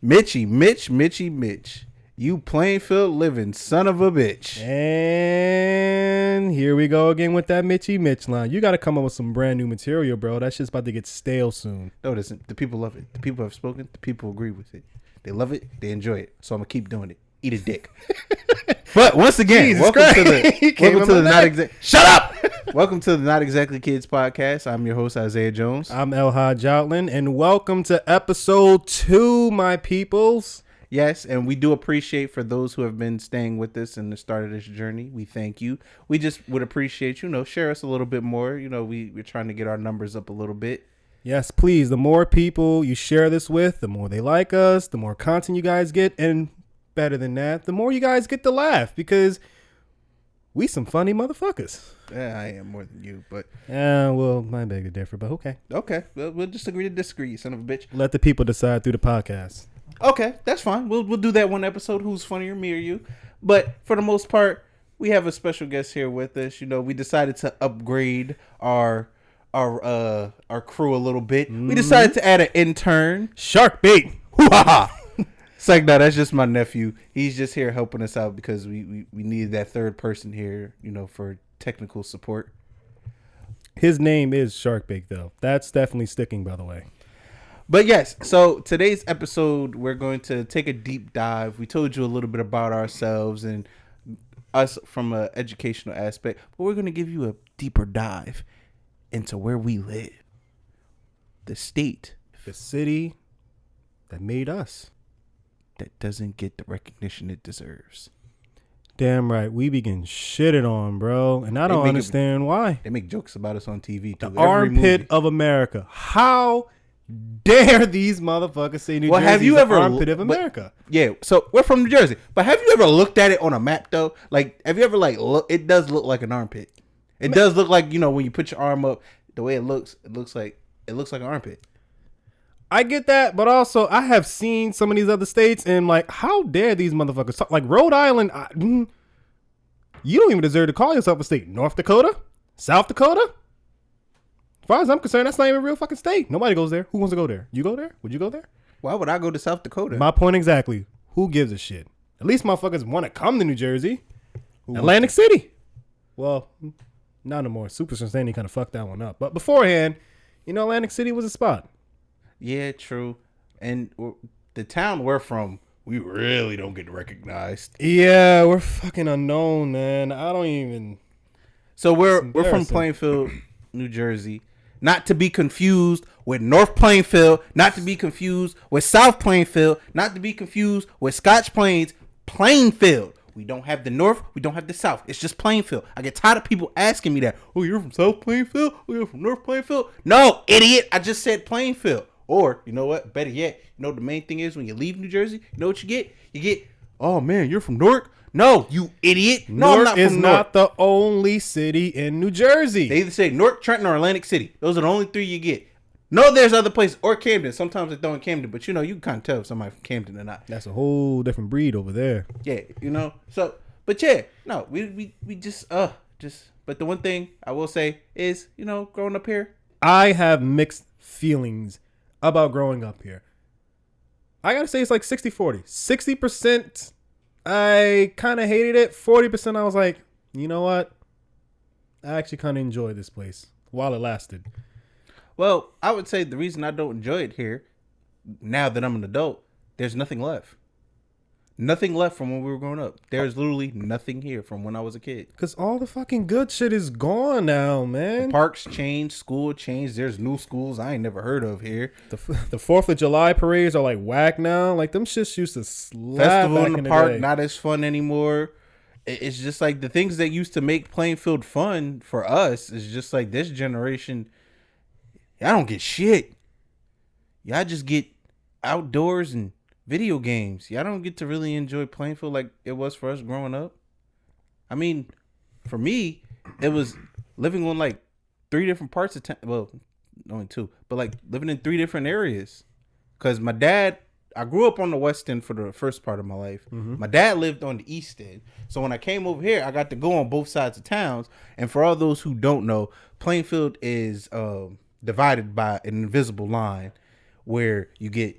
Mitch. You Plainfield living son of a bitch. And here we go again with that Mitch line. You got to come up with some brand new material, bro. That shit's about to get stale soon. No, it isn't. The people love it. The people have spoken. The people agree with it. They love it. They enjoy it. So I'm gonna keep doing it. Eat a dick. But once again, welcome to the Not Exactly. Shut up. Welcome to the Not Exactly Kids podcast. I'm your host Isaiah Jones. I'm Elhad Joutland, and welcome to episode 2, my peoples. Yes, and we do appreciate for those who have been staying with us in the start of this journey. We thank you. We just would appreciate, share us a little bit more. We're trying to get our numbers up a little bit. Yes, please. The more people you share this with, the more they like us, the more content you guys get, and better than that, the more you guys get to laugh, because we some funny motherfuckers. Yeah, I am more than you, but yeah, well, my beg to differ, but okay. Okay, we'll just agree to disagree, you son of a bitch. Let the people decide through the podcast. Okay, that's fine. We'll do that one episode. Who's funnier, me or you? But for the most part, we have a special guest here with us. We decided to upgrade our crew a little bit. We decided to add an intern. Shark bait. Hoo-ha-ha. It's like, no, that's just my nephew. He's just here helping us out because we needed that third person here, for technical support. His name is Shark Bait, though. That's definitely sticking, by the way. But yes, so today's episode, we're going to take a deep dive. We told you a little bit about ourselves and us from an educational aspect, but we're going to give you a deeper dive into where we live, the state, the city that made us, that doesn't get the recognition it deserves. Damn right. We be getting shitted on, bro. And I don't understand why. They make jokes about us on TV, too. The armpit of America. How dare these motherfuckers say New Jersey is the armpit of America? Yeah, so we're from New Jersey. But have you ever looked at it on a map, though? Like, have you ever, look? It does look like an armpit. It does look like, when you put your arm up, the way it looks like an armpit. I get that, but also I have seen some of these other states and how dare these motherfuckers talk? Like Rhode Island, you don't even deserve to call yourself a state. North Dakota, South Dakota. As far as I'm concerned, that's not even a real fucking state. Nobody goes there. Who wants to go there? You go there? Would you go there? Why would I go to South Dakota? My point exactly. Who gives a shit? At least motherfuckers want to come to New Jersey. Atlantic City. Well, not no more. Super Sandy kind of fucked that one up. But beforehand, Atlantic City was a spot. Yeah, true. And the town we're from, we really don't get recognized. Yeah, we're fucking unknown, man. I don't even. So we're from Plainfield, New Jersey. Not to be confused with North Plainfield. Not to be confused with South Plainfield. Not to be confused with Scotch Plains. Plainfield. We don't have the North. We don't have the South. It's just Plainfield. I get tired of people asking me that. Oh, you're from South Plainfield? Oh, you're from North Plainfield? No, idiot. I just said Plainfield. Or, you know what? Better yet, the main thing is when you leave New Jersey, you know what you get? You get, oh man, you're from Newark? No, you idiot. No, Newark I'm not from is Newark. not the only city in New Jersey. They either say Newark, Trenton, or Atlantic City. Those are the only three you get. No, there's other places. Or Camden. Sometimes they throw in Camden, but you can kind of tell if somebody from Camden or not. That's a whole different breed over there. Yeah, So, but yeah, no, we just, but the one thing I will say is, growing up here, I have mixed feelings about growing up here. I gotta say it's like 60-40. 60% I kind of hated it. 40% I was like, you know what? I actually kind of enjoy this place while it lasted. Well, I would say the reason I don't enjoy it here, now that I'm an adult, there's nothing left. Nothing left from when we were growing up. There's literally nothing here from when I was a kid. Because all the fucking good shit is gone now, man. The parks changed, school changed. There's new schools I ain't never heard of here. The 4th of July parades are like whack now. Like them shits used to slap. Festival in the park, not as fun anymore. It's just like the things that used to make Plainfield fun for us is just like this generation. Y'all don't get shit. Y'all just get outdoors and video games. Y'all don't get to really enjoy Plainfield like it was for us growing up. I mean, for me, it was living on like 3 different parts of town. Well, only 2, but like living in 3 different areas. Because my dad, I grew up on the West End for the first part of my life. Mm-hmm. My dad lived on the East End. So when I came over here, I got to go on both sides of towns. And for all those who don't know, Plainfield is divided by an invisible line where you get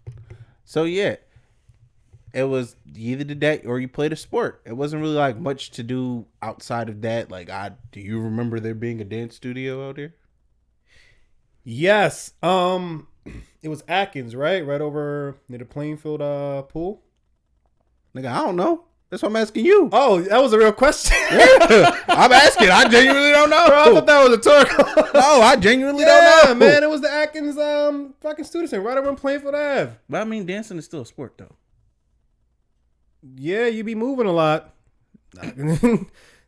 So yeah, it was you either did that or you played a sport. It wasn't really like much to do outside of that. Like, do you remember there being a dance studio out there? Yes. It was Atkins, right? Right over near the Plainfield pool. Nigga, I don't know. That's what I'm asking you. Oh, that was a real question. Yeah, I'm asking. I genuinely don't know. Bro, I thought that was a talk. No, I genuinely don't know. Man, it was the Atkins fucking student center right over in Plainfield Ave. But I mean, dancing is still a sport, though. Yeah, you be moving a lot.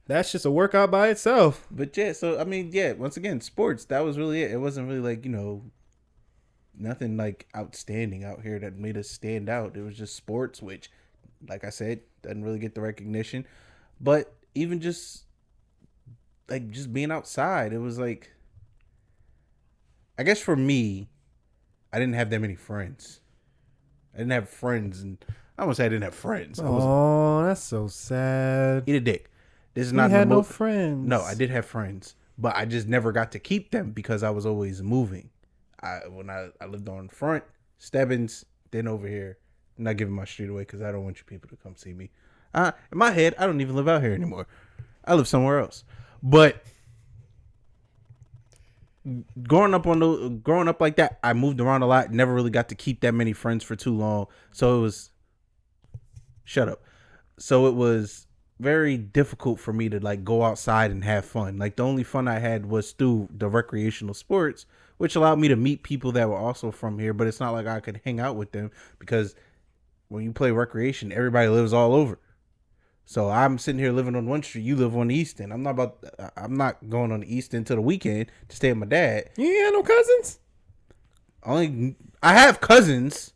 That's just a workout by itself. But yeah, so I mean, yeah, once again, sports, that was really it. It wasn't really like, nothing like outstanding out here that made us stand out. It was just sports, which, like I said, doesn't really get the recognition. But even just being outside, it was like, I guess for me, I didn't have that many friends. I didn't have friends, and I won't say I didn't have friends. Oh, that's so sad. Eat a dick. This is You not had no friends. No, I did have friends, but I just never got to keep them because I was always moving. When I lived on Front, Stebbins, then over here. I'm not giving my street away because I don't want you people to come see me. In my head, I don't even live out here anymore. I live somewhere else. But growing up like that, I moved around a lot. Never really got to keep that many friends for too long. So it was shut up. So it was very difficult for me to like go outside and have fun. Like the only fun I had was through the recreational sports, which allowed me to meet people that were also from here. But it's not like I could hang out with them because when you play recreation, everybody lives all over. So I'm sitting here living on one street. You live on the east end. I'm not going on the east end till the weekend to stay with my dad. You ain't had no cousins? I have cousins.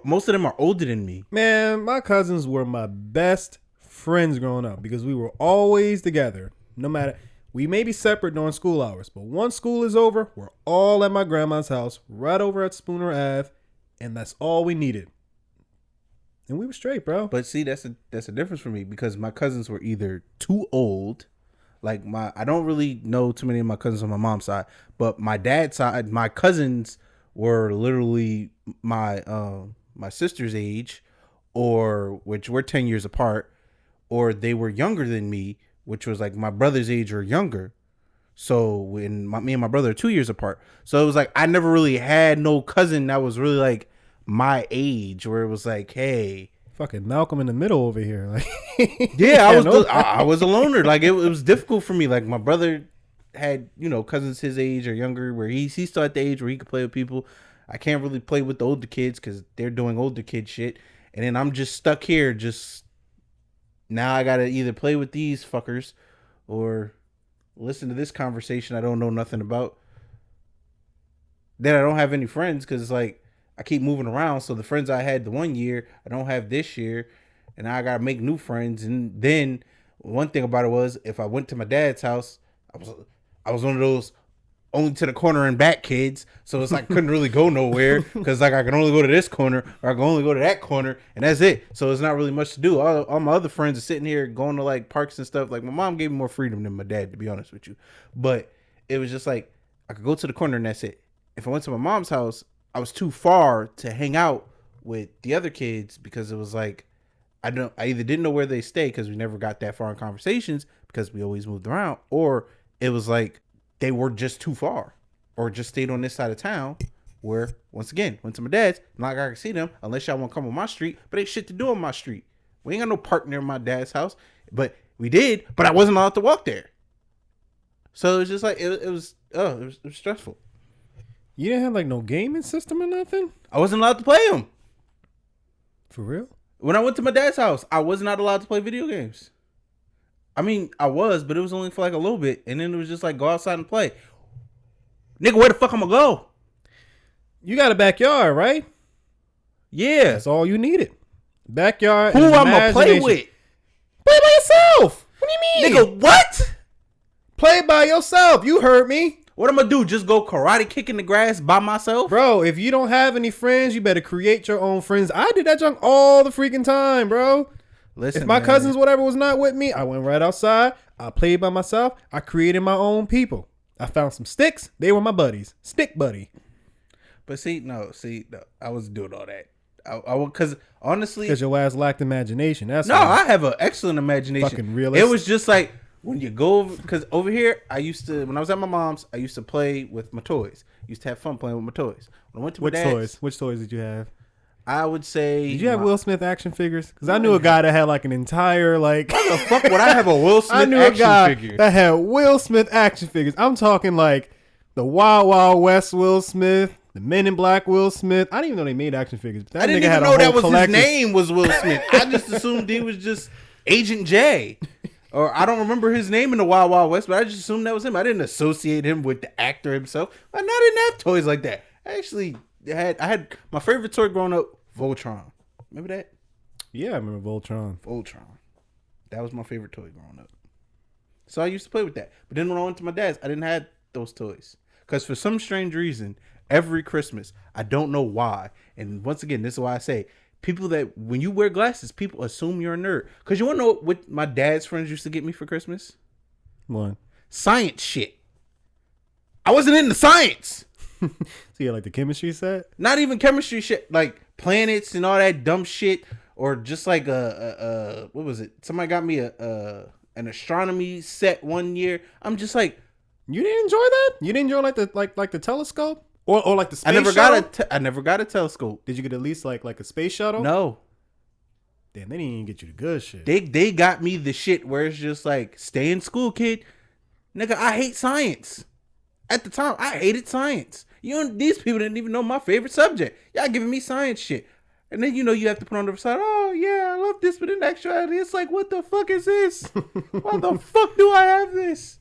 Most of them are older than me. Man, my cousins were my best friends growing up because we were always together. No matter, we may be separate during school hours, but once school is over, we're all at my grandma's house, right over at Spooner Ave, and that's all we needed. And we were straight, bro. But see, that's a difference for me because my cousins were either too old. Like I don't really know too many of my cousins on my mom's side, but my dad's side, my cousins were literally my sister's age, or which we're 10 years apart, or they were younger than me, which was like my brother's age or younger. So when me and my brother are 2 years apart, so it was like I never really had no cousin that was really like my age, where it was like, hey, fucking Malcolm in the middle over here. Like, yeah, I was a loner. Like it was difficult for me. Like my brother had cousins his age or younger, where he's still at the age where he could play with people. I can't really play with the older kids because they're doing older kid shit, and then I'm just stuck here. Just now, I gotta either play with these fuckers or listen to this conversation I don't know nothing about. Then I don't have any friends because it's like I keep moving around. So the friends I had the one year, I don't have this year. And now I got to make new friends. And then one thing about it was if I went to my dad's house, I was one of those only to the corner and back kids. So it's like I couldn't really go nowhere because like I can only go to this corner or I can only go to that corner. And that's it. So it's not really much to do. All my other friends are sitting here going to like parks and stuff. Like my mom gave me more freedom than my dad, to be honest with you. But it was just like I could go to the corner and that's it. If I went to my mom's house, I was too far to hang out with the other kids because it was like I either didn't know where they stay because we never got that far in conversations because we always moved around, or it was like they were just too far or just stayed on this side of town where, once again, went to my dad's. Not like I can see them unless y'all want to come on my street, but ain't shit to do on my street. We ain't got no park near my dad's house, but we did, but I wasn't allowed to walk there. So it was just like, it was stressful. You didn't have like no gaming system or nothing? I wasn't allowed to play them. For real? When I went to my dad's house, I was not allowed to play video games. I mean, I was, but it was only for like a little bit. And then it was just like, go outside and play. Nigga, where the fuck I'm gonna go? You got a backyard, right? Yeah. That's all you needed. Backyard. Who I'm gonna play with? Play by yourself. What do you mean? Nigga, what? Play by yourself. You heard me. What I'm gonna do? Just go karate kick in the grass by myself? Bro, if you don't have any friends, you better create your own friends. I did that junk all the freaking time, bro. Listen, if my cousins, whatever, was not with me, I went right outside. I played by myself. I created my own people. I found some sticks. They were my buddies. Stick buddy. But no, I was doing all that. Because honestly, Because your ass lacked imagination. That's no, why. I have an excellent imagination. Fucking realist. It was just like when you go because over here, when I was at my mom's, I used to play with my toys. Used to have fun playing with my toys. When I went to my Which dad's, toys? Which toys did you have? I would say. Did you have Will Smith action figures? Because I knew a guy that had like an entire like. How the fuck would I have a Will Smith I knew a action guy figure? that had Will Smith action figures. I'm talking like the Wild Wild West Will Smith, the Men in Black Will Smith. I didn't even know they made action figures. But that I didn't nigga even had a know whole that was collection. his name was Will Smith. I just assumed he was just Agent J. Or I don't remember his name in the Wild Wild West, but I just assumed that was him. I didn't associate him with the actor himself. I didn't have toys like that. I actually had my favorite toy growing up, Voltron. Remember that? Yeah, I remember Voltron. Voltron. That was my favorite toy growing up. So I used to play with that. But then when I went to my dad's, I didn't have those toys. Because for some strange reason, every Christmas, I don't know why. And once again, this is why I say, people that, when you wear glasses, people assume you're a nerd. Because you want to know what my dad's friends used to get me for Christmas? What? Science shit. I wasn't into science. So you had like the chemistry set? Not even chemistry shit. Like planets and all that dumb shit. Or just like what was it? Somebody got me an astronomy set one year. I'm just like, You didn't enjoy that? You didn't enjoy like the telescope? Or like the space I never shuttle? I never got a telescope. Did you get at least like a space shuttle? No. Damn, they didn't even get you the good shit. They got me the shit where it's just like, stay in school, kid. Nigga, I hate science. At the time, I hated science. These people didn't even know my favorite subject. Y'all giving me science shit. And then you have to put on the side, oh yeah, I love this, but in actuality, it's like, what the fuck is this? Why the fuck do I have this?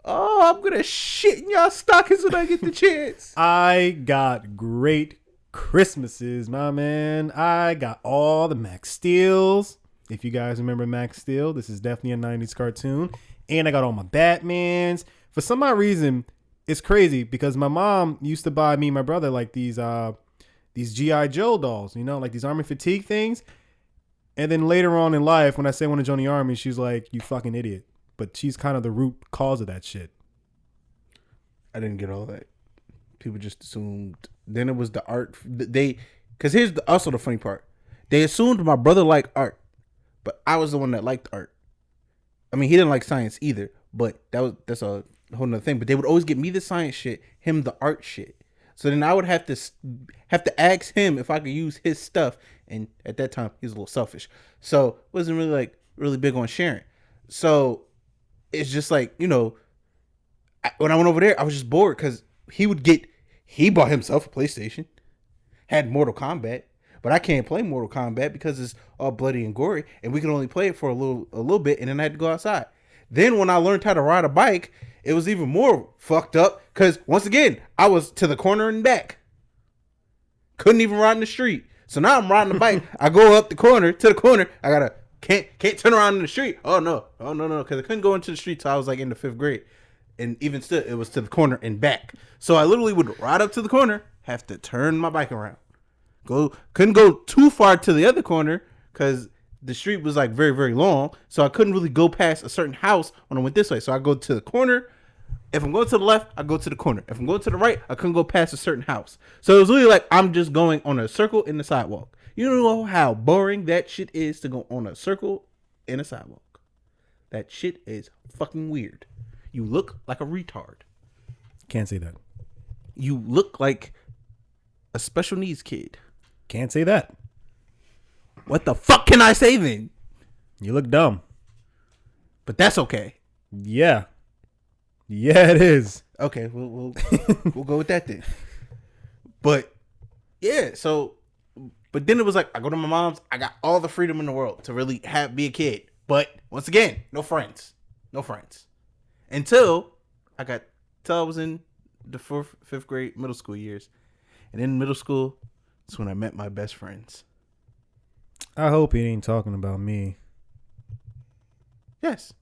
Oh, I'm gonna shit in y'all stockings when I get the chance. I got great Christmases, my man. I got all the Max Steels. If you guys remember Max Steel, this is definitely a 90s cartoon. And I got all my Batmans. For some odd reason, it's crazy because my mom used to buy me and my brother like these G.I. Joe dolls, like these Army Fatigue things. And then later on in life, when I say I want to join the Army, she's like, you fucking idiot. But she's kind of the root cause of that shit. I didn't get all that. People just assumed. Then it was the art. Because here's also the funny part. They assumed my brother liked art, but I was the one that liked art. I mean, he didn't like science either, but that's a whole nother thing. But they would always get me the science shit, him the art shit. So then I would have to ask him if I could use his stuff. And at that time, he was a little selfish, so wasn't really big on sharing. So it's just like, when I went over there, I was just bored because he bought himself a PlayStation, had Mortal Kombat, but I can't play Mortal Kombat because it's all bloody and gory, and we can only play it for a little bit, and then I had to go outside. Then when I learned how to ride a bike, it was even more fucked up because once again, I was to the corner and back. Couldn't even ride in the street. So now I'm riding the bike. I go up the corner to the corner. I can't turn around in the street. Oh no, because I couldn't go into the street till I was like in the 5th grade, and even still, it was to the corner and back. So I literally would ride up to the corner, have to turn my bike around, couldn't go too far to the other corner because the street was like very, very long. So I couldn't really go past a certain house when I went this way. So I go to the corner. If I'm going to the left, I go to the corner. If I'm going to the right, I couldn't go past a certain house. So it was really like I'm just going on a circle in the sidewalk. You know how boring that shit is to go on a circle in a sidewalk. That shit is fucking weird. You look like a retard. Can't say that. You look like a special needs kid. Can't say that. What the fuck can I say then? You look dumb. But that's okay. Yeah. Yeah, it is. Okay, we'll go with that then. But yeah, but then it was like I go to my mom's. I got all the freedom in the world to really be a kid. But once again, no friends, until I was in the 4th, 5th grade, middle school years, and in middle school, that's when I met my best friends. I hope he ain't talking about me. Yes,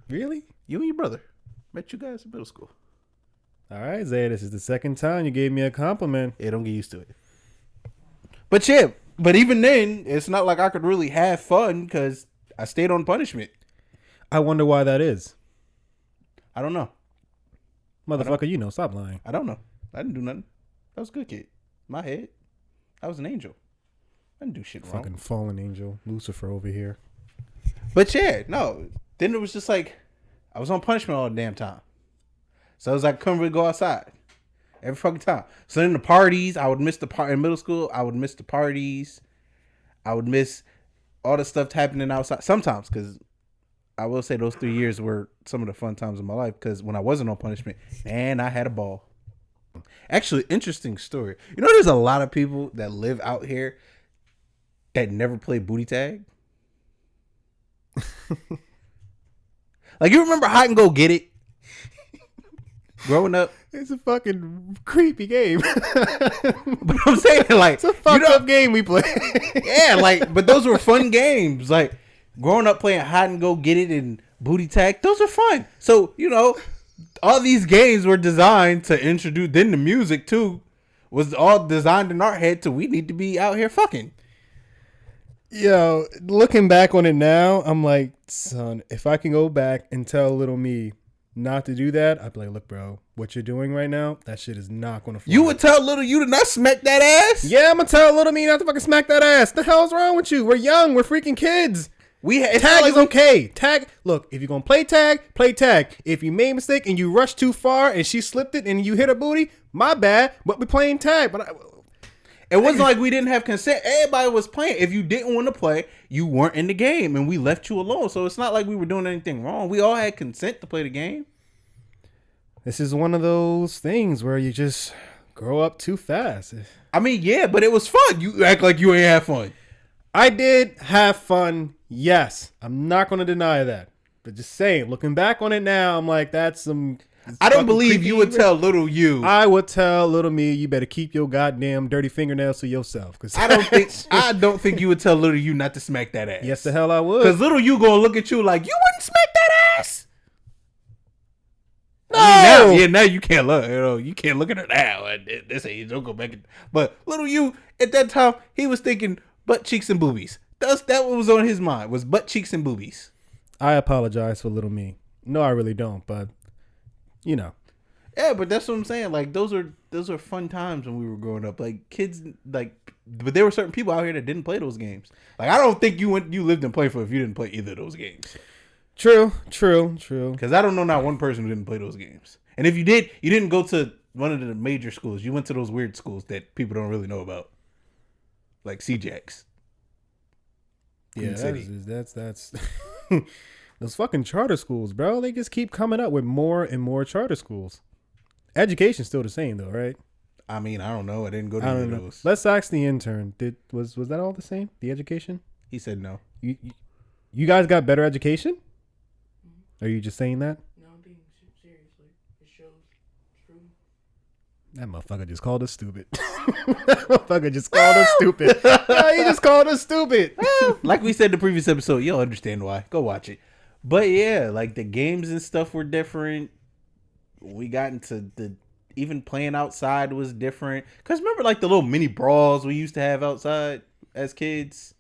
Really? you and your brother met you guys in middle school. All right, Zay, this is the second time you gave me a compliment. Yeah, don't get used to it. But yeah, but even then, it's not like I could really have fun because I stayed on punishment. I wonder why that is. I don't know. Motherfucker, stop lying. I don't know. I didn't do nothing. I was a good kid. My head, I was an angel. I didn't do shit wrong. Fucking fallen angel, Lucifer over here. But yeah, no. Then it was just like I was on punishment all the damn time. So it was like I couldn't really go outside every fucking time. So then the parties, I would miss the part in middle school. I would miss the parties. I would miss all the stuff happening outside sometimes, because I will say those 3 years were some of the fun times of my life, because when I wasn't on punishment, man, I had a ball. Actually, interesting story. You know, there's a lot of people that live out here that never played booty tag. Like, you remember Hide and Go Get It? Growing up. It's a fucking creepy game. But I'm saying, like, It's a fucked up game we play. Yeah, like, but those were fun games. Like, growing up playing Hide and Go Get It and booty tag, those are fun. So, you know, all these games were designed to introduce, then the music too was all designed in our head to we need to be out here fucking. Yo, looking back on it now, I'm like, son, if I can go back and tell little me not to do that, I'd be like, look, bro, what you're doing right now, that shit is not gonna fly. You would tell little you to not smack that ass? Yeah, I'm gonna tell little me not to fucking smack that ass. The hell's wrong with you? We're young, we're freaking kids. Tag is okay. Tag, look, if you're gonna play tag, play tag. If you made a mistake and you rushed too far and she slipped it and you hit her booty, my bad, but we're playing tag. But it wasn't like we didn't have consent. Everybody was playing. If you didn't want to play, you weren't in the game and we left you alone. So it's not like we were doing anything wrong. We all had consent to play the game. This is one of those things where you just grow up too fast. I mean, yeah, but it was fun. You act like you ain't have fun. I did have fun, yes. I'm not going to deny that. But just saying, looking back on it now, I'm like, that's some... I don't believe you would tell little you. I would tell little me, you better keep your goddamn dirty fingernails to yourself. Cause I don't think you would tell little you not to smack that ass. Yes, the hell I would. Because little you gonna look at you like, you wouldn't smack that ass. No. I mean, now you can't look. You know, you can't look at her now at this age. Don't go back. But little you at that time, he was thinking butt cheeks and boobies. That what was on his mind, was butt cheeks and boobies. I apologize for little me. No, I really don't. But you know. Yeah, but that's what I'm saying. Like those are fun times when we were growing up. Like kids, like, but there were certain people out here that didn't play those games. Like I don't think you lived in Playfield if you didn't play either of those games. True. Because I don't know not one person who didn't play those games. And if you did, you didn't go to one of the major schools. You went to those weird schools that people don't really know about, like CJAX. Yeah, that's those fucking charter schools, bro. They just keep coming up with more and more charter schools. Education's still the same though, right? I mean, I don't know. I didn't go to any of those. Let's ask the intern. Was that all the same? The education? He said no. You guys got better education? Are you just saying that? No, I'm being seriously. It shows. It's true. That motherfucker just called us stupid. That motherfucker just called us stupid. Yeah, he just called us stupid. Like we said in the previous episode, you'll understand why. Go watch it. But yeah, like the games and stuff were different. We got into even playing outside was different. Because remember like the little mini brawls we used to have outside as kids?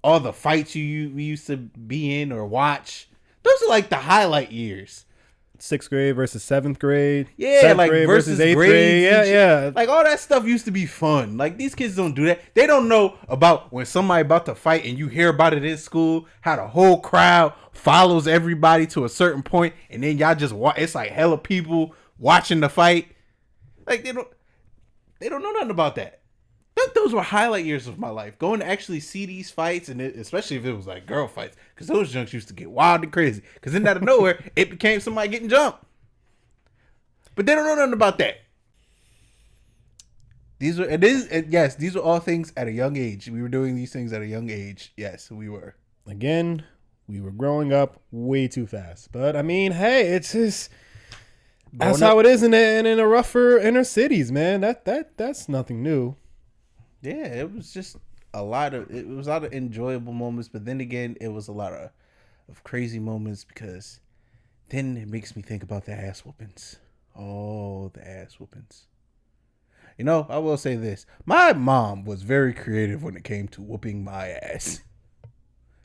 All the fights we used to be in or watch. Those are like the highlight years. 6th grade versus 7th grade. Yeah, 7th like grade versus 8th grade. Yeah. Like all that stuff used to be fun. Like these kids don't do that. They don't know about when somebody about to fight and you hear about it in school, how the whole crowd follows everybody to a certain point, and then y'all just watch. It's like hella people watching the fight. Like they don't know nothing about that. Those were highlight years of my life. Going to actually see these fights, and especially if it was like girl fights, because those junks used to get wild and crazy. Because then out of nowhere, it became somebody getting jumped. But they don't know nothing about that. These were all things at a young age. We were doing these things at a young age. Yes, we were. Again, we were growing up way too fast. But I mean, hey, it's just that's how it is in the rougher inner cities, man. That's nothing new. Yeah, it was just a lot of enjoyable moments, but then again, it was a lot of crazy moments because then it makes me think about the ass whoopings. Oh, the ass whoopings. You know, I will say this. My mom was very creative when it came to whooping my ass.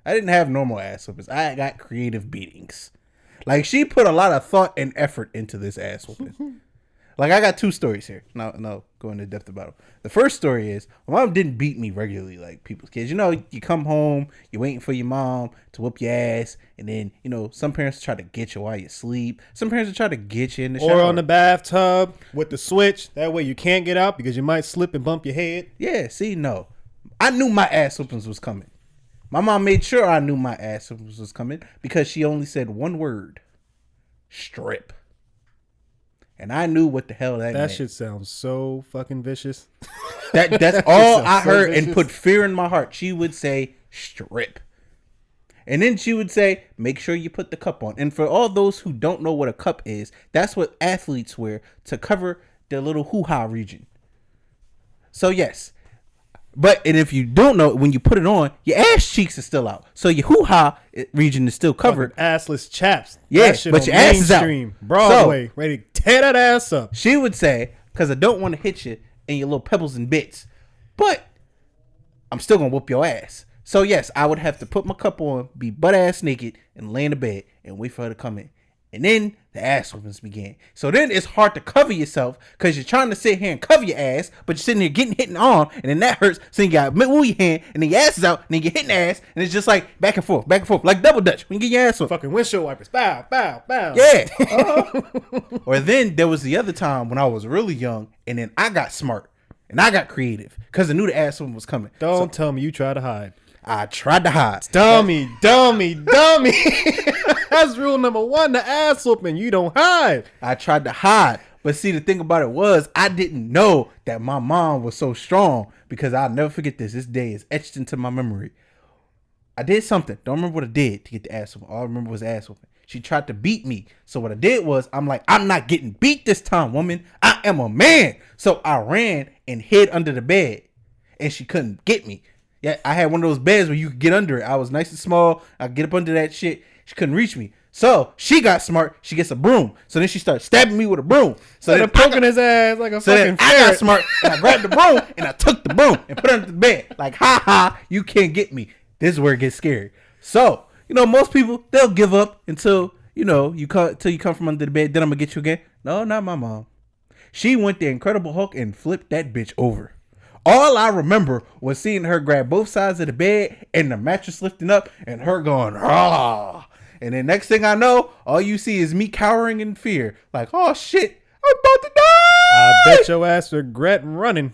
I didn't have normal ass whoopings. I got creative beatings. Like, she put a lot of thought and effort into this ass whooping. Like, I got two stories here. No, go into depth about them. The first story is my mom didn't beat me regularly like people's kids. You know, you come home, you're waiting for your mom to whoop your ass, and then, you know, some parents try to get you while you sleep. Some parents will try to get you in the shower. Or on the bathtub with the switch. That way you can't get out because you might slip and bump your head. Yeah, see, no. I knew my ass whoopings was coming. My mom made sure I knew my ass whoopings was coming because she only said one word. Strip. And I knew what the hell that meant. Shit sounds so fucking vicious. That's all I so heard vicious. and put fear in my heart. She would say strip. And then she would say, make sure you put the cup on. And for all those who don't know what a cup is, that's what athletes wear to cover their little hoo-ha region. So yes. And if you don't know, when you put it on, your ass cheeks are still out. So your hoo-ha region is still covered. Fucking assless chaps. Yeah, That shit but on your ass is out. mainstream, Broadway, ready to tear that ass up. She would say, because I don't want to hit you in your little pebbles and bits, but I'm still going to whoop your ass. So yes, I would have to put my cup on, be butt ass naked, and lay in the bed and wait for her to come in. And then the ass whoopings began. So then it's hard to cover yourself because you're trying to sit here and cover your ass, but you're sitting there getting hit in the arm, and then that hurts. So you got to move your hand, and then your ass is out, and then you're hitting the ass, and it's just like back and forth, like double dutch when you get your ass whooped. Fucking windshield wipers. Bow, bow, bow. Yeah. Or then there was the other time when I was really young, and then I got smart, and I got creative because I knew the ass whooping was coming. Don't tell me you try to hide. I tried to hide. Dummy. That's rule number 1, the ass whooping. You don't hide. I tried to hide. But see, the thing about it was I didn't know that my mom was so strong because I'll never forget this. This day is etched into my memory. I did something. Don't remember what I did to get the ass whooping. All I remember was ass whooping. She tried to beat me. So what I did was I'm like, I'm not getting beat this time, woman. I am a man. So I ran and hid under the bed and she couldn't get me. Yeah, I had one of those beds where you could get under it. I was nice and small. I get up under that shit. She couldn't reach me. So she got smart. She gets a broom. So then she starts stabbing me with a broom. So then poking his ass like a so fucking then I got ferret. smart and I grabbed the broom and I took the broom and put it under the bed. Like, ha ha, you can't get me. This is where it gets scary. So, you know, most people, they'll give up until, you know, you come from under the bed. Then I'm going to get you again. No, not my mom. She went the Incredible Hulk and flipped that bitch over. All I remember was seeing her grab both sides of the bed and the mattress lifting up and her going, ah. And then next thing I know, all you see is me cowering in fear. Like, oh shit, I'm about to die. I bet your ass regret running.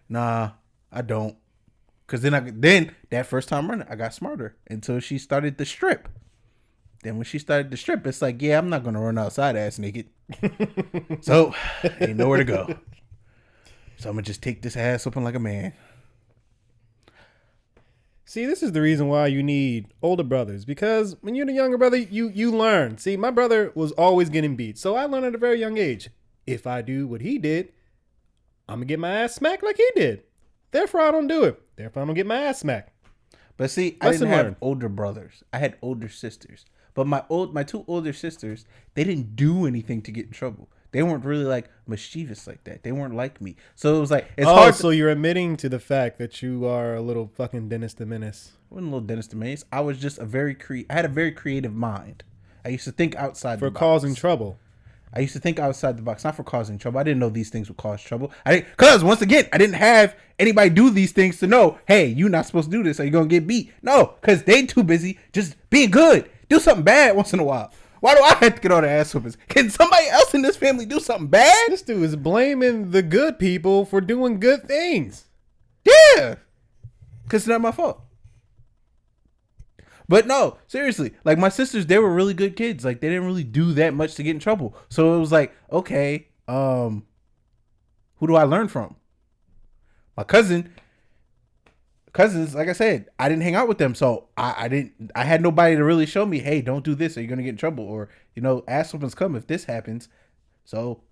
Nah, I don't. Cause then that first time running, I got smarter until she started the strip. Then when she started the strip, it's like, yeah, I'm not gonna run outside ass naked. So ain't nowhere to go. So I'm gonna just take this ass open like a man. See, this is the reason why you need older brothers, because when you're the younger brother, you learn. See, my brother was always getting beat, so I learned at a very young age. If I do what he did, I'm gonna get my ass smacked like he did. Therefore, I don't do it. Therefore, I don't get my ass smacked. But see, I Lesson didn't have learned. older brothers. I had older sisters. But my two older sisters, they didn't do anything to get in trouble. They weren't really like mischievous like that. They weren't like me. So it was like it's hard. So you're admitting to the fact that you are a little fucking Dennis the Menace. I wasn't a little Dennis the Menace. I was just I had a very creative mind. I used to think outside For the box. causing trouble. I used to think outside the box, not for causing trouble. I didn't know these things would cause trouble. Because once again, I didn't have anybody do these things to know, hey, you're not supposed to do this or you're going to get beat. No, because they too busy just being good. Do something bad once in a while. Why do I have to get all the ass whoopings? Can somebody else in this family do something bad? This dude is blaming the good people for doing good things. Yeah. Because it's not my fault. But no, seriously, like my sisters, they were really good kids. Like they didn't really do that much to get in trouble. So it was like, okay, who do I learn from? My cousins, like I said, I didn't hang out with them. So I had nobody to really show me, hey, don't do this or you're going to get in trouble. Or, you know, ass whoopings come if this happens. So,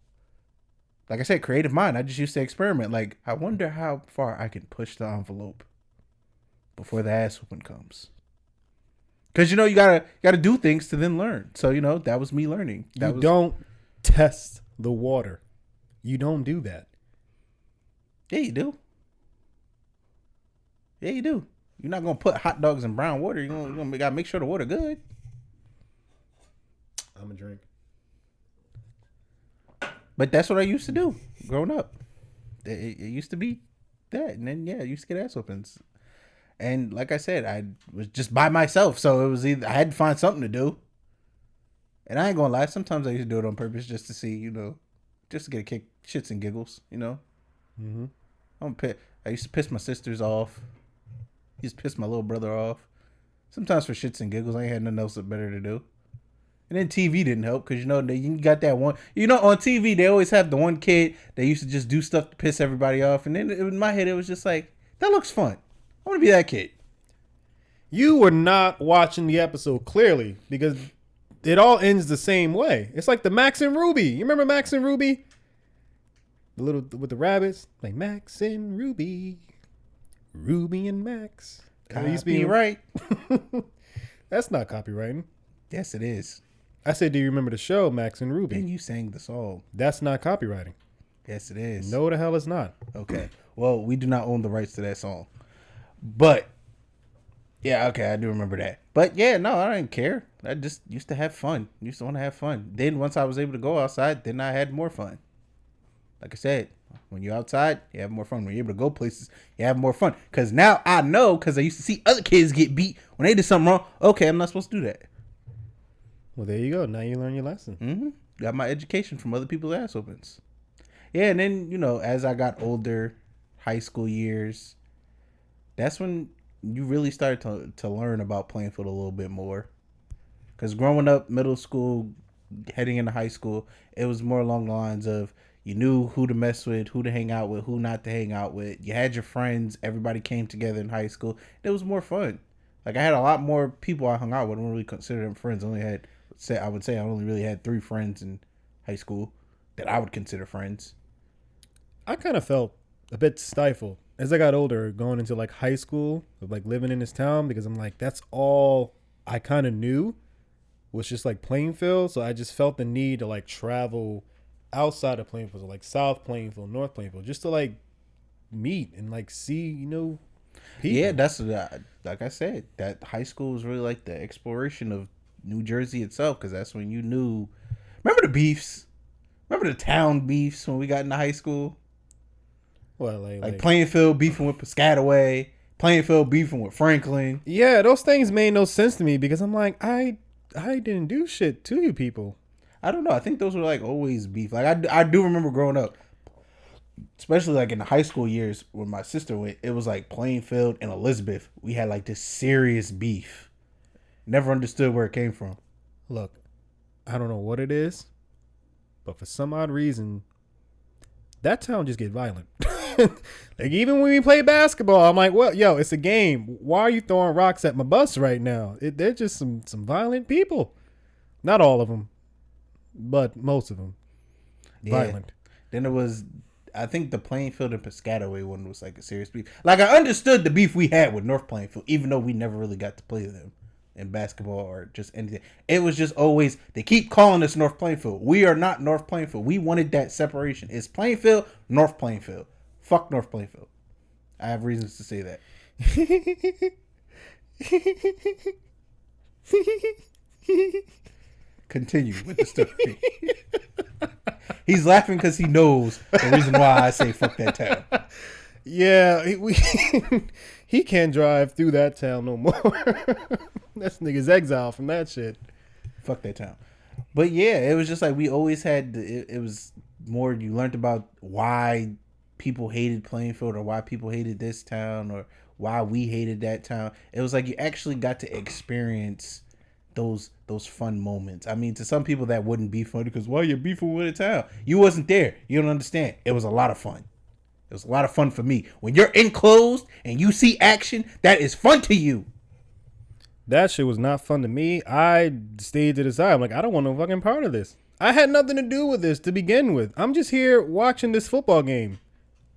like I said, creative mind. I just used to experiment. Like, I wonder how far I can push the envelope before the ass whooping comes. Because, you know, you gotta do things to then learn. So, you know, that was me learning. Don't test the water. You don't do that. Yeah, you do. Yeah, you do. You're not going to put hot dogs in brown water. You're gonna got to make sure the water good. I'm a drink. But that's what I used to do growing up. It used to be that, and then I used to get ass whoopings. And like I said, I was just by myself, so it was either I had to find something to do. And I ain't gonna lie, sometimes I used to do it on purpose just to see, just to get a kick, shits and giggles, Mm-hmm. I used to piss my sisters off. Used to piss my little brother off. Sometimes for shits and giggles, I ain't had nothing else better to do. And then TV didn't help because you got that one. On TV they always have the one kid that used to just do stuff to piss everybody off. And then in my head it was just like, that looks fun. I want to be that kid. You were not watching the episode clearly because it all ends the same way. It's like the Max and Ruby. You remember Max and Ruby? The little with the rabbits, like Max and Ruby, Ruby and Max. Copyright. That's not copywriting. Yes, it is. I said, do you remember the show Max and Ruby? And you sang the song. That's not copywriting. Yes, it is. No, the hell it's not. Okay. Well, we do not own the rights to that song. But, yeah, okay, I do remember that. But, yeah, no, I didn't care. I just used to have fun. Used to want to have fun. Then once I was able to go outside, then I had more fun. Like I said, when you're outside, you have more fun. When you're able to go places, you have more fun. Because now I know, because I used to see other kids get beat when they did something wrong. Okay, I'm not supposed to do that. Well, there you go. Now you learn your lesson. Mm-hmm. Got my education from other people's ass whoopings. Yeah, and then, as I got older, high school years, that's when you really started to learn about playing field a little bit more. Because growing up, middle school, heading into high school, it was more along the lines of you knew who to mess with, who to hang out with, who not to hang out with. You had your friends. Everybody came together in high school. It was more fun. Like, I had a lot more people I hung out with. I don't really consider them friends. I would say I only really had 3 friends in high school that I would consider friends. I kind of felt a bit stifled as I got older, going into like high school, of like living in this town, because I'm like, that's all I kind of knew was just like Plainfield. So I just felt the need to like travel outside of Plainfield, so like South Plainfield, North Plainfield, just to like meet and like see, people. Yeah, that's like I said, that high school was really like the exploration of New Jersey itself, because that's when you knew. Remember the beefs? Remember the town beefs when we got into high school? Well, like Plainfield beefing with Piscataway, Plainfield beefing with Franklin. Yeah, those things made no sense to me because I'm like, I didn't do shit to you people. I don't know. I think those were like always beef. Like I do remember growing up, especially like in the high school years when my sister went, it was like Plainfield and Elizabeth. We had like this serious beef. Never understood where it came from. Look, I don't know what it is, but for some odd reason, that town just get violent. Like even when we play basketball, I'm like, well, yo, it's a game. Why are you throwing rocks at my bus right now? They're just some violent people. Not all of them, but most of them. Yeah. Violent. Then it was, I think the Plainfield and Piscataway one was like a serious beef. Like I understood the beef we had with North Plainfield, even though we never really got to play them in basketball or just anything. It was just always, they keep calling us North Plainfield. We are not North Plainfield. We wanted that separation. It's Plainfield, North Plainfield. Fuck North Plainfield. I have reasons to say that. Continue with the story. He's laughing because he knows the reason why I say fuck that town. Yeah, he can't drive through that town no more. That nigga's exiled from that shit. Fuck that town. But yeah, it was just like we always had, it was more, you learned about why people hated Plainfield or why people hated this town or why we hated that town. It was like you actually got to experience those fun moments. I mean, to some people that wouldn't be fun because why you're beefing with a town? You wasn't there. You don't understand. It was a lot of fun. It was a lot of fun for me. When you're enclosed and you see action, that is fun to you. That shit was not fun to me. I stayed to the side. I'm like, I don't want no fucking part of this. I had nothing to do with this to begin with. I'm just here watching this football game.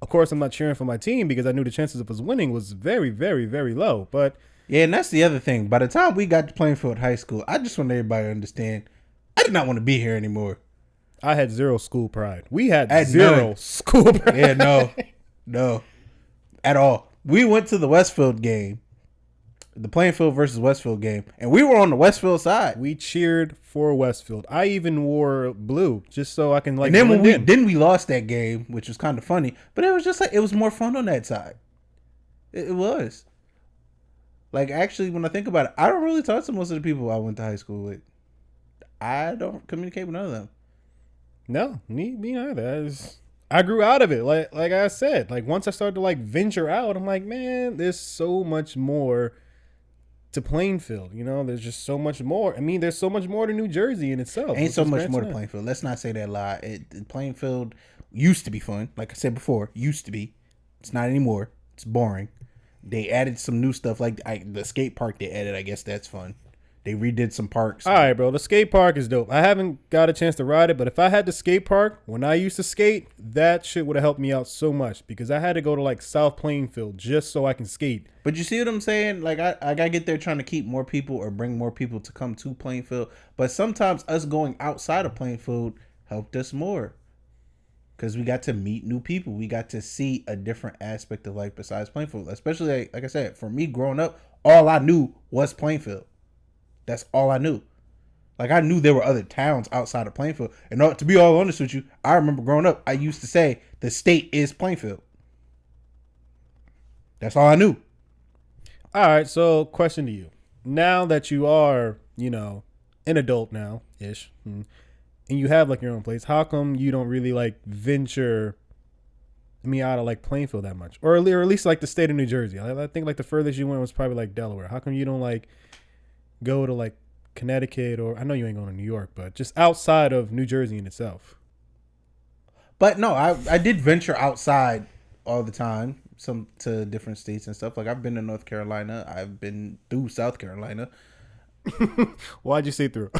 Of course, I'm not cheering for my team because I knew the chances of us winning was very, very, very low. But yeah, and that's the other thing. By the time we got to Plainfield High School, I just want everybody to understand, I did not want to be here anymore. I had zero school pride. We had zero school pride. Yeah, no, at all. We went to the Westfield game. the Plainfield versus Westfield game, and we were on the Westfield side. We cheered for Westfield. I even wore blue just so I can like. And then blend in. we lost that game, which was kind of funny, but it was just like it was more fun on that side. It was. Like, actually, when I think about it, I don't really talk to most of the people I went to high school with. I don't communicate with none of them. No, me neither. I grew out of it. Like I said, like once I started to like venture out, I'm like, man, there's so much more to Plainfield. You know, there's just so much more. I mean, there's so much more to New Jersey in itself. Ain't so much more to Plainfield. Let's not say that lie. Plainfield used to be fun. Like I said before, used to be. It's not anymore. It's boring. They added some new stuff, like the skate park they added. I guess that's fun. They redid some parks. All right, bro. The skate park is dope. I haven't got a chance to ride it, but if I had the skate park when I used to skate, that shit would have helped me out so much because I had to go to like South Plainfield just so I can skate. But you see what I'm saying? Like I gotta get there trying to keep more people or bring more people to come to Plainfield. But sometimes us going outside of Plainfield helped us more. Because we got to meet new people. We got to see a different aspect of life besides Plainfield. Especially, like I said, for me growing up, all I knew was Plainfield. That's all I knew. Like, I knew there were other towns outside of Plainfield. And to be all honest with you, I remember growing up, I used to say, the state is Plainfield. That's all I knew. All right, so question to you. Now that you are, you know, an adult now-ish, and you have, like, your own place, how come you don't really, like, venture me out of, like, Plainfield that much? Or at least, like, the state of New Jersey. I think, like, the furthest you went was probably, like, Delaware. How come you don't, like, go to, like, Connecticut or... I know you ain't going to New York, but just outside of New Jersey in itself. But, no, I did venture outside all the time, some to different states and stuff. Like, I've been to North Carolina. I've been through South Carolina. Why'd you say through?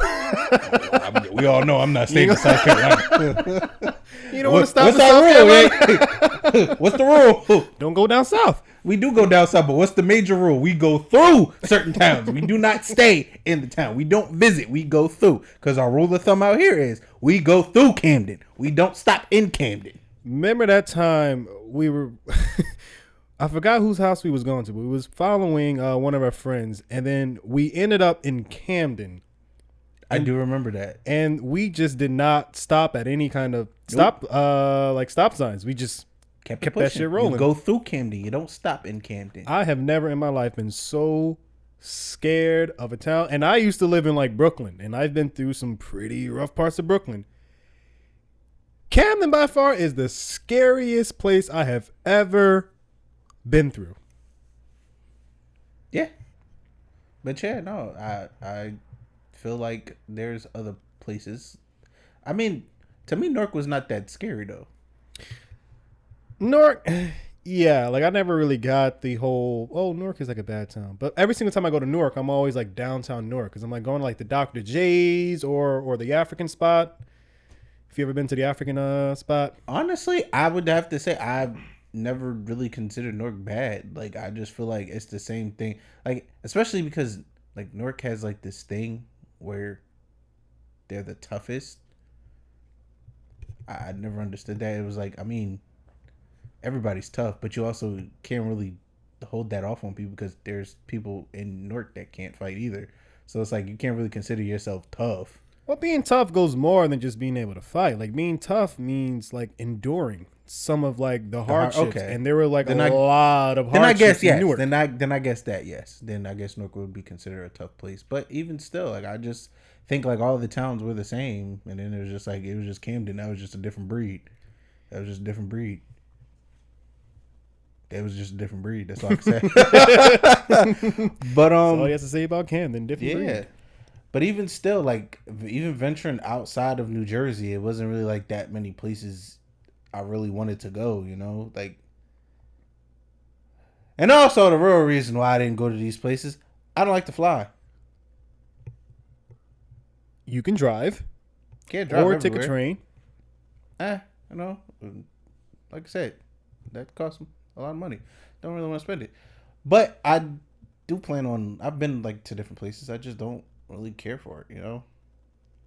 We all know I'm not staying in South Carolina. You don't want to stop in what's South our Carolina? rule? What's the rule? Don't go down south. We do go down south, but what's the major rule? We go through certain towns. We do not stay in the town. We don't visit. We go through. Because our rule of thumb out here is we go through Camden. We don't stop in Camden. Remember that time we were... I forgot whose house we was going to, but we was following one of our friends, and then we ended up in Camden. I do remember that. And we just did not stop at any kind of stop signs. We just kept that shit rolling. You go through Camden. You don't stop in Camden. I have never in my life been so scared of a town. And I used to live in like Brooklyn, and I've been through some pretty rough parts of Brooklyn. Camden by far is the scariest place I have ever been through. Yeah. But yeah, no, I feel like there's other places. I mean, to me, Newark was not that scary though. Newark, yeah, like I never really got the whole, Newark is like a bad town. But every single time I go to Newark, I'm always like downtown Newark because I'm like going to like the Dr. J's or the African spot. If you ever been to the African spot? Honestly, I would have to say I've never really considered Newark bad. Like, I just feel like it's the same thing. Like, especially because like Newark has like this thing where they're the toughest. I never understood that. It was like, I mean, everybody's tough, but you also can't really hold that off on people because there's people in Newark that can't fight either. So it's like you can't really consider yourself tough. Well, being tough goes more than just being able to fight. Like being tough means like enduring some of like the hardships, and there were like a lot of hardships. Then I guess yes. In Newark. Then I guess that yes. Then I guess Newark would be considered a tough place. But even still, like I just think like all the towns were the same, and then it was just Camden. That was just a different breed. That was just a different breed. It was just a different breed. That's all I can say. But That's all you have to say about Camden. Different breed. But even still, like even venturing outside of New Jersey, it wasn't really like that many places I really wanted to go, you know? Like, and also the real reason why I didn't go to these places, I don't like to fly. You can drive. Can't drive or everywhere. take a train. You know, like I said, that costs a lot of money. Don't really want to spend it. But I do plan on, I've been like to different places. I just don't really care for it, you know?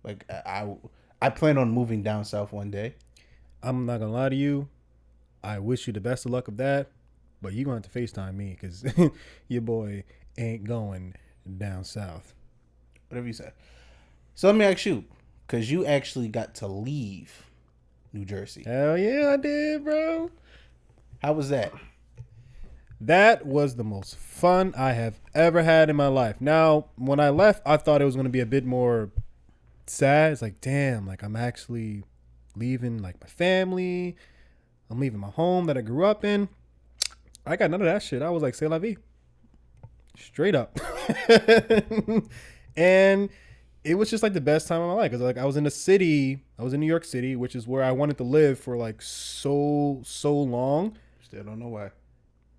Like I plan on moving down south one day. I'm not gonna lie to you. I wish you the best of luck of that, but you're gonna have to FaceTime me because your boy ain't going down south. Whatever you say. So let me ask you, because you actually got to leave New Jersey. Hell yeah, I did, bro. How was that? That was the most fun I have ever had in my life. Now, when I left, I thought it was going to be a bit more sad. It's like, damn, like I'm actually leaving like my family. I'm leaving my home that I grew up in. I got none of that shit. I was like, c'est la vie. Straight up. And it was just like the best time of my life. Cause like I was in the city, I was in New York City, which is where I wanted to live for like so long. Still don't know why.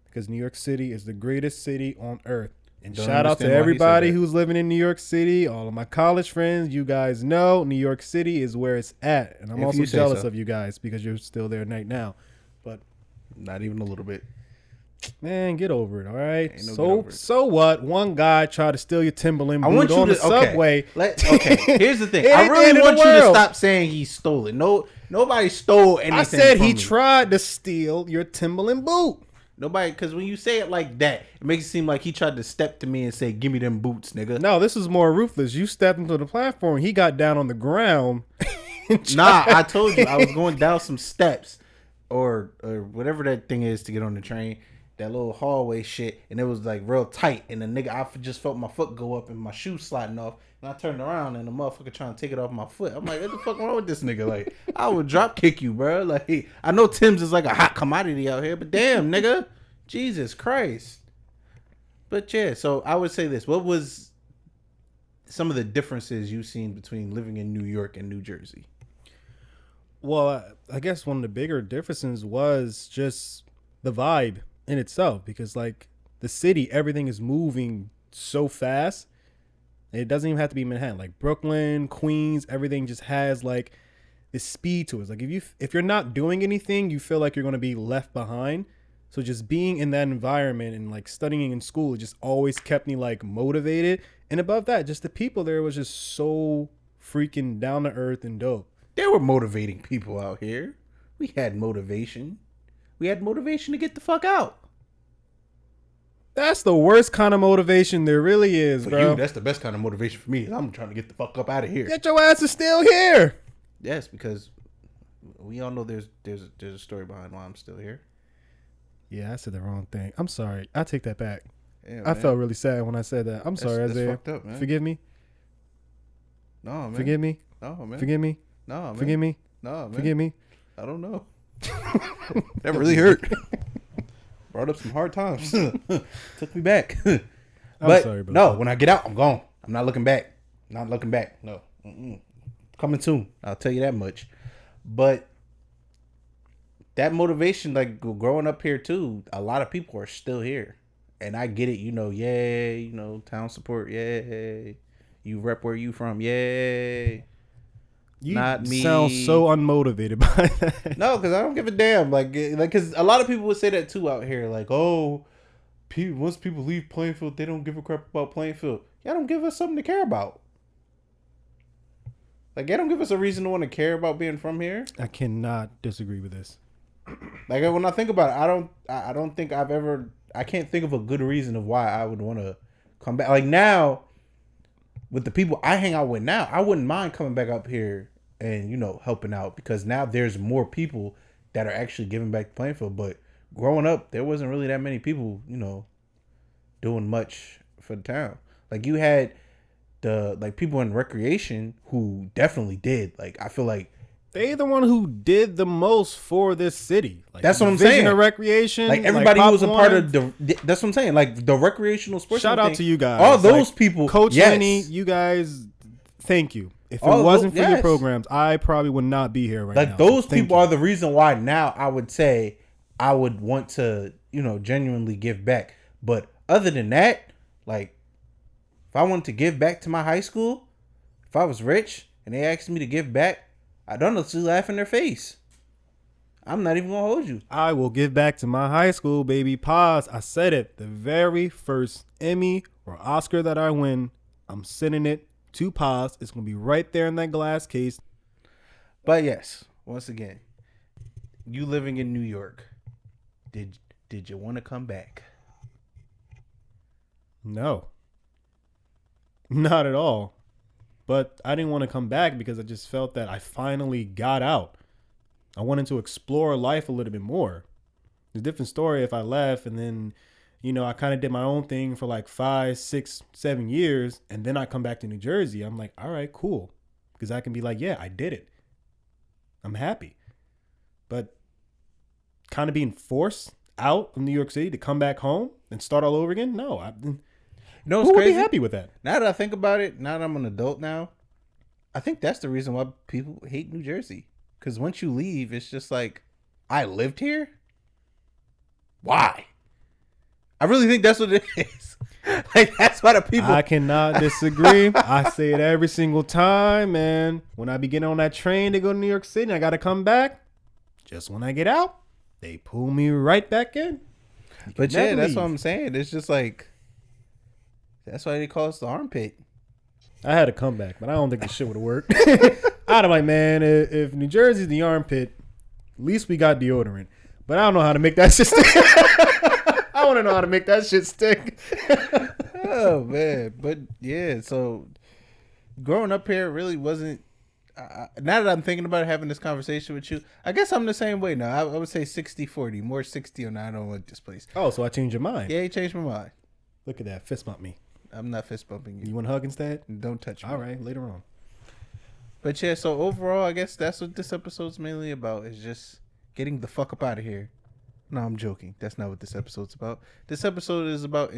Because New York City is the greatest city on earth. And Don't shout out to understand why he said everybody that. who's living in New York City, all of my college friends. You guys know New York City is where it's at. And I'm If also you say jealous so. of you guys because you're still there right now. But Not even a little bit. man, get over it, all right? Ain't no get over it. So what? One guy tried to steal your Timberland I boot want you on to the subway. Okay. Here's the thing. It I ain't the really end of want the you to world. stop saying he stole it. No, nobody stole anything. I said from he me. tried to steal your Timberland boot. Nobody, because when you say it like that, it makes it seem like he tried to step to me and say, "Give me them boots, nigga." No, this is more ruthless. You stepped into the platform. He got down on the ground. Nah, I told you I was going down some steps or whatever that thing is to get on the train. That little hallway shit, and it was like real tight. And the nigga, I just felt my foot go up and my shoe sliding off. And I turned around and the motherfucker trying to take it off my foot. I'm like, what the fuck wrong with this nigga? Like, I would drop kick you, bro. Like, I know Tim's is like a hot commodity out here, but damn, nigga, Jesus Christ. But yeah, so I would say this: what was some of the differences you've seen between living in New York and New Jersey? Well, I guess one of the bigger differences was just the vibe in itself, because like the city, everything is moving so fast. It doesn't even have to be Manhattan. Like Brooklyn, Queens, everything just has like this speed to it. It's like if you're not doing anything, you feel like you're going to be left behind. So just being in that environment and like studying in school, it just always kept me like motivated. And above that, just the people there was just so freaking down to earth and dope. There were motivating people out here. We had motivation. We had motivation to get the fuck out. That's the worst kind of motivation there really is, For bro. you, that's the best kind of motivation for me. I'm trying to get the fuck up out of here. Get your ass is still here. Yes, because we all know there's a story behind why I'm still here. Yeah, I said the wrong thing. I'm sorry. I take that back. Yeah, I man. felt really sad when I said that. I'm sorry, that's Isaiah. fucked up, man. Forgive me. No, man. Forgive me. No, man. Forgive me. No, man. Forgive me. No, man. Forgive me. I don't know. That really hurt. Brought up some hard times. Took me back. But sorry, bro. no, when I get out, I'm gone. I'm not looking back. Not looking back. No. Mm-mm. Coming soon. I'll tell you that much. But that motivation, like growing up here too, a lot of people are still here. And I get it, yay, town support, yay. You rep where you from, yay. You Not me. sound so unmotivated by that. No, because I don't give a damn. Like, because a lot of people would say that too out here. Like, oh, once people leave Plainfield, they don't give a crap about Plainfield. Y'all don't give us something to care about. Like, y'all don't give us a reason to want to care about being from here. I cannot disagree with this. Like, when I think about it, I don't think I can't think of a good reason of why I would want to come back. Like, now, with the people I hang out with now, I wouldn't mind coming back up here and, helping out, because now there's more people that are actually giving back to Plainfield. But growing up, there wasn't really that many people, doing much for the town. Like, you had the people in recreation who definitely did. Like, I feel like They the one who did the most for this city. Like, that's what I'm Division saying. of Recreation. Like, everybody who Pop was a part Warner. of that's what I'm saying. Like, the recreational sports. Shout out thing, to you guys. All those Like, people. Coach yes. Lenny, you guys, thank you. If it All wasn't those- for your yes. programs, I probably would not be here right now. Like, those So thank people you. are the reason why now I would say I would want to, genuinely give back. But other than that, like, if I wanted to give back to my high school, if I was rich and they asked me to give back, I'd honestly laugh in their face. I'm not even gonna hold you. I will give back to my high school, baby. Pause. I said it. The very first Emmy or Oscar that I win, I'm sending it to Pause. It's gonna be right there in that glass case. But yes, once again, you living in New York, did you want to come back? No. Not at all. But I didn't want to come back because I just felt that I finally got out. I wanted to explore life a little bit more. It's a different story if I left and then, I kind of did my own thing for like 5, 6, 7 years. And then I come back to New Jersey. I'm like, all right, cool. Because I can be like, yeah, I did it. I'm happy. But kind of being forced out of New York City to come back home and start all over again? No. No, Who it's would be crazy. happy with that? Now that I think about it, now that I'm an adult now, I think that's the reason why people hate New Jersey. Because once you leave, it's just like, I lived here? Why? I really think that's what it is. Like, that's why the people... I cannot disagree. I say it every single time, man. When I be getting on that train to go to New York City, I got to come back. Just when I get out, they pull me right back in. But yeah, never that's leave. what I'm saying. It's just like, that's why they call us the armpit. I had to come back, but I don't think this shit would have worked. I'd have like, man, if New Jersey's the armpit, at least we got deodorant. But I don't know how to make that shit stick. I want to know how to make that shit stick. Oh, man. But yeah, so growing up here really wasn't... now that I'm thinking about having this conversation with you, I guess I'm the same way now. I would say 60-40. More 60 on I don't like this place. Oh, so I changed your mind. Yeah, you changed my mind. Look at that. Fist bump me. I'm not fist bumping you. You want a hug instead? Don't touch me. All right, later on. But yeah, so overall, I guess that's what this episode's mainly about, is just getting the fuck up out of here. No, I'm joking. That's not what this episode's about. This episode is about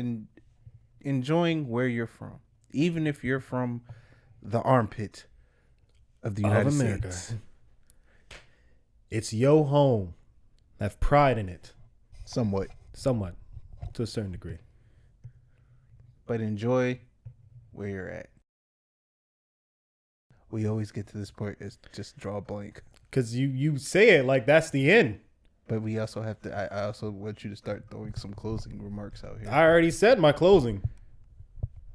enjoying where you're from. Even if you're from the armpit of the United America. States. It's your home. Have pride in it. Somewhat. Somewhat. To a certain degree. But enjoy where you're at. We always get to this point is just draw a blank. Because you say it like that's the end. But we also have to, I also want you to start throwing some closing remarks out here. I already said my closing.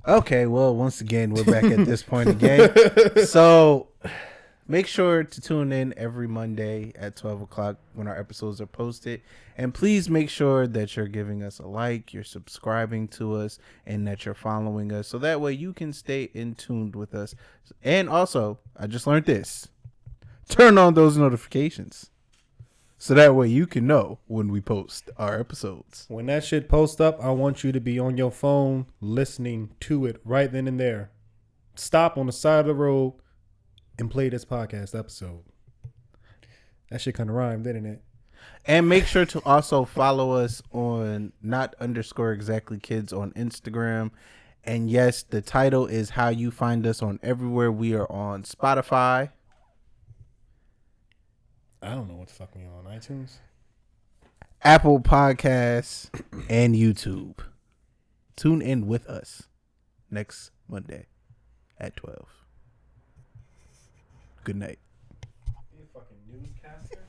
Okay, well, once again, we're back at this point again. So make sure to tune in every Monday at 12 o'clock when our episodes are posted. And please make sure that you're giving us a like, you're subscribing to us, and that you're following us. So that way you can stay in tuned with us. And also, I just learned this. Turn on those notifications. So that way you can know when we post our episodes. When that shit posts up, I want you to be on your phone listening to it right then and there. Stop on the side of the road and play this podcast episode. That shit kind of rhymed, didn't it? And make sure to also follow us on @_exactly_kids on Instagram. And yes, the title is how you find us on everywhere. We are on Spotify. I don't know what the fuck we on iTunes. Apple Podcasts, and YouTube. Tune in with us next Monday at 12. Good night. You fucking newscaster.